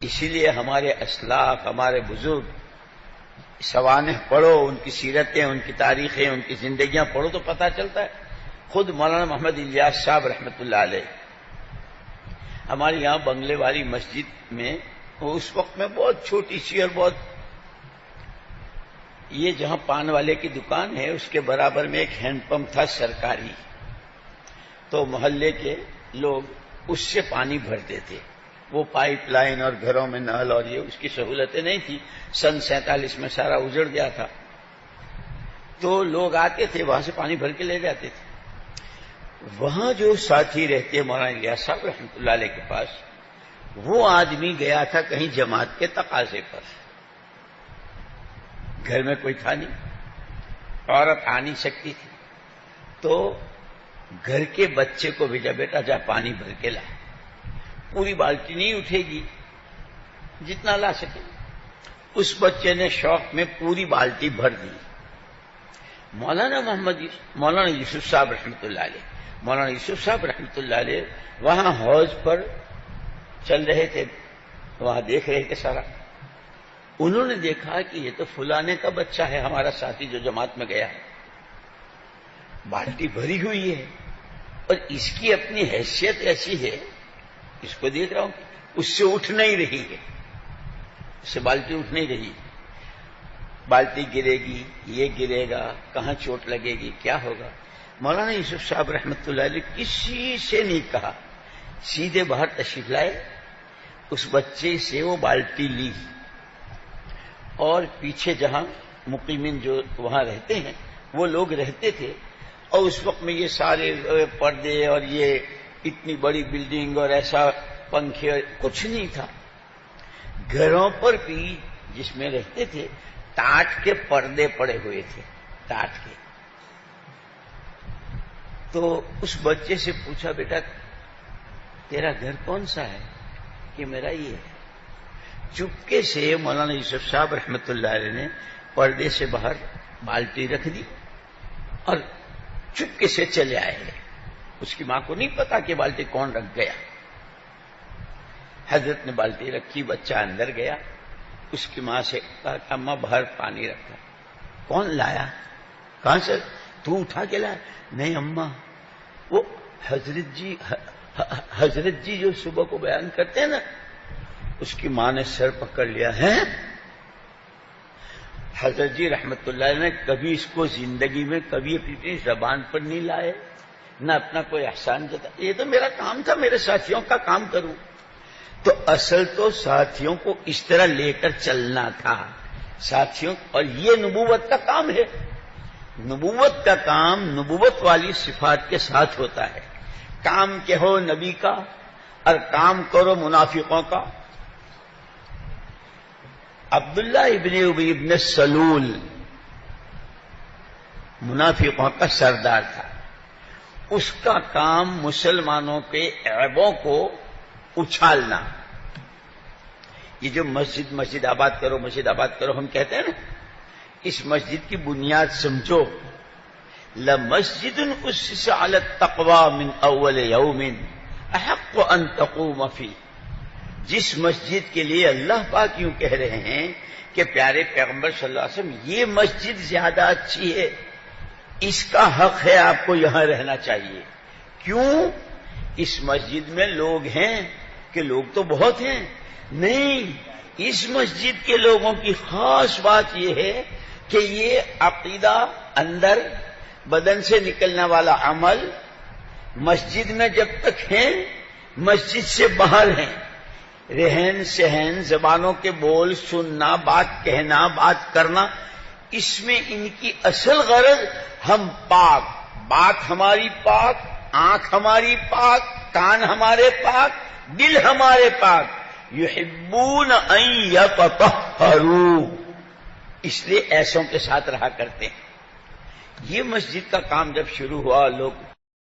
اسی لیے ہمارے اسلاف، ہمارے بزرگ سوانح پڑھو، ان کی سیرتیں، ان کی تاریخیں، ان کی زندگیاں پڑھو تو پتہ چلتا ہے۔ خود مولانا محمد الیاس صاحب رحمۃ اللہ علیہ ہمارے یہاں بنگلے والی مسجد میں، وہ اس وقت میں بہت چھوٹی سی اور بہت، یہ جہاں پان والے کی دکان ہے اس کے برابر میں ایک ہینڈ پمپ تھا سرکاری، تو محلے کے لوگ اس سے پانی بھرتے تھے۔ وہ پائپ لائن اور گھروں میں نل اور یہ اس کی سہولتیں نہیں تھی، سن 47 میں سارا اجڑ گیا تھا، تو لوگ آتے تھے وہاں سے پانی بھر کے لے جاتے تھے۔ وہاں جو ساتھی رہتے مولانا الیاس صاحب رحمۃ اللہ علیہ کے پاس، وہ آدمی گیا تھا کہیں جماعت کے تقاضے پر، گھر میں کوئی تھا نہیں، عورت آ نہیں سکتی تھی، تو گھر کے بچے کو بھیجا، بیٹا جا پانی بھر کے لا۔ پوری بالٹی نہیں اٹھے گی، جتنا لا سکے۔ اس بچے نے شوق میں پوری بالٹی بھر دی۔ مولانا یوسف صاحب رحمۃ اللہ علیہ، مولانا یوسف صاحب رحمۃ اللہ علیہ وہاں حوض پر چل رہے تھے، وہاں دیکھ رہے تھے سارا۔ انہوں نے دیکھا کہ یہ تو فلانے کا بچہ ہے، ہمارا ساتھی جو جماعت میں گیا ہے، بالٹی بھری ہوئی ہے اور اس کی اپنی حیثیت ایسی ہے، اس کو دیکھ رہا ہوں اس سے اٹھ نہیں رہی ہے، اس سے بالٹی اٹھ نہیں رہی، بالٹی گرے گی، یہ گرے گا، کہاں چوٹ لگے گی، کیا ہوگا۔ مولانا یوسف صاحب رحمۃ اللہ علیہ کسی سے نہیں کہا، سیدھے باہر تشریف لائے، اس بچے سے وہ بالٹی لی، اور پیچھے جہاں مقیمین جو وہاں رہتے ہیں وہ لوگ رہتے تھے، اور اس وقت میں یہ سارے پردے اور یہ اتنی بڑی بلڈنگ اور ایسا پنکھے کچھ نہیں تھا۔ گھروں پر بھی جس میں رہتے تھے ٹاٹ کے پردے پڑے ہوئے تھے، ٹاٹ کے۔ تو اس بچے سے پوچھا، بیٹا تیرا گھر کون سا ہے؟ کہ میرا یہ ہے۔ چپکے سے مولانا یوسف صاحب رحمۃ اللہ علیہ نے پردے سے باہر بالٹی رکھ دی اور چپکے سے چلے آئے۔ اس کی ماں کو نہیں پتا کہ بالٹی کون رکھ گیا۔ حضرت نے بالٹی رکھی، بچہ اندر گیا، اس کی ماں سے کہا کہ اماں باہر پانی رکھا۔ کون لایا؟ کہاں سے؟ تو اٹھا کے لایا؟ نہیں اماں، وہ حضرت جی جو صبح کو بیان کرتے ہیں نا، اس کی ماں نے سر پکڑ لیا ہے۔ حضرت جی رحمت اللہ نے کبھی اس کو زندگی میں کبھی اپنی زبان پر نہیں لائے، نہ اپنا کوئی احسان جتا۔ یہ تو میرا کام تھا، میرے ساتھیوں کا کام کروں۔ تو اصل تو ساتھیوں کو اس طرح لے کر چلنا تھا، ساتھیوں، اور یہ نبوت کا کام ہے۔ نبوت کا کام نبوت والی صفات کے ساتھ ہوتا ہے۔ کام کہو نبی کا اور کام کرو منافقوں کا۔ عبداللہ ابن ابی ابن سلول منافقوں کا سردار تھا، اس کا کام مسلمانوں کے عیبوں کو اچھالنا۔ یہ جو مسجد آباد کرو، مسجد آباد کرو ہم کہتے ہیں نا، اس مسجد کی بنیاد سمجھو، لَمَسْجِدٌ أُسِّسَ عَلَى التَّقْوَى مِنْ أَوَّلِ يَوْمٍ أَحَقُّ أَن تَقُومَ فِيهِ۔ جس مسجد کے لیے اللہ پاک یوں کہہ رہے ہیں کہ پیارے پیغمبر صلی اللہ علیہ وسلم یہ مسجد زیادہ اچھی ہے، اس کا حق ہے آپ کو یہاں رہنا چاہیے۔ کیوں؟ اس مسجد میں لوگ ہیں کہ لوگ تو بہت ہیں؟ نہیں، اس مسجد کے لوگوں کی خاص بات یہ ہے کہ یہ عقیدہ اندر، بدن سے نکلنے والا عمل مسجد میں جب تک ہیں، مسجد سے باہر ہیں، رہن سہن، زبانوں کے بول، سننا، بات کہنا، بات کرنا، اس میں ان کی اصل غرض ہم پاک، بات ہماری پاک، آنکھ ہماری پاک، کان ہمارے پاک، دل ہمارے پاک، یحبون ان یتطہروا، اس لیے ایسوں کے ساتھ رہا کرتے ہیں۔ یہ مسجد کا کام جب شروع ہوا، لوگ